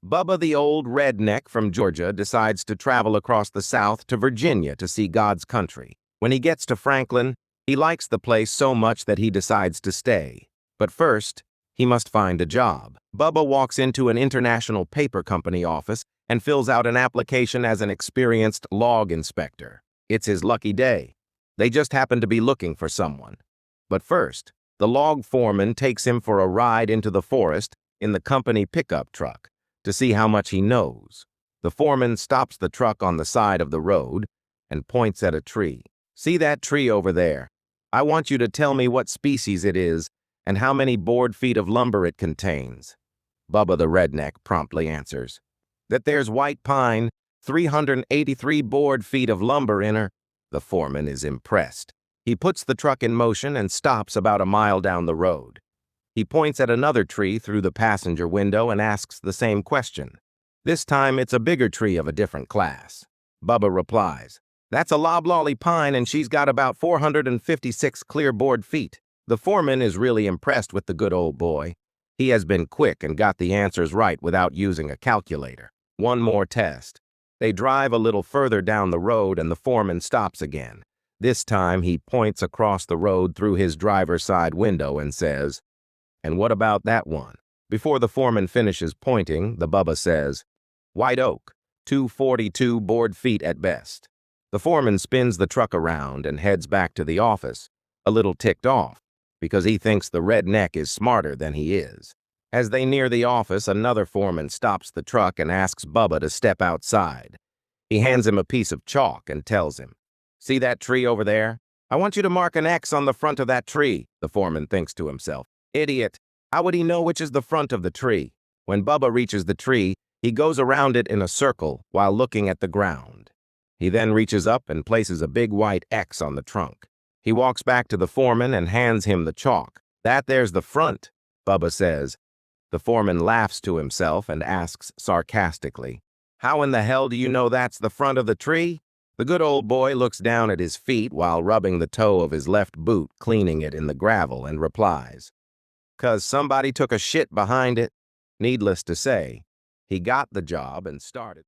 Bubba the Old Redneck from Georgia decides to travel across the South to Virginia to see God's country. When he gets to Franklin, he likes the place so much that he decides to stay. But first, he must find a job. Bubba walks into an international paper company office and fills out an application as an experienced log inspector. It's his lucky day. They just happen to be looking for someone. But first, the log foreman takes him for a ride into the forest in the company pickup truck to see how much he knows. The foreman stops the truck on the side of the road and points at a tree. "See that tree over there? I want you to tell me what species it is and how many board feet of lumber it contains." Bubba the Redneck promptly answers that there's white pine, 383 board feet of lumber in her. The foreman is impressed. He puts the truck in motion and stops about a mile down the road. He points at another tree through the passenger window and asks the same question. This time it's a bigger tree of a different class. Bubba replies, "That's a loblolly pine and she's got about 456 clear board feet." The foreman is really impressed with the good old boy. He has been quick and got the answers right without using a calculator. One more test. They drive a little further down the road and the foreman stops again. This time he points across the road through his driver's side window and says, "And what about that one?" Before the foreman finishes pointing, the Bubba says, "White oak, 242 board feet at best." The foreman spins the truck around and heads back to the office, a little ticked off, because he thinks the redneck is smarter than he is. As they near the office, another foreman stops the truck and asks Bubba to step outside. He hands him a piece of chalk and tells him, "See that tree over there? I want you to mark an X on the front of that tree." The foreman thinks to himself, "Idiot, how would he know which is the front of the tree?" When Bubba reaches the tree, he goes around it in a circle while looking at the ground. He then reaches up and places a big white X on the trunk. He walks back to the foreman and hands him the chalk. "That there's the front," Bubba says. The foreman laughs to himself and asks sarcastically, "How in the hell do you know that's the front of the tree?" The good old boy looks down at his feet while rubbing the toe of his left boot, cleaning it in the gravel, and replies, "'Cause somebody took a shit behind it." Needless to say, he got the job and started.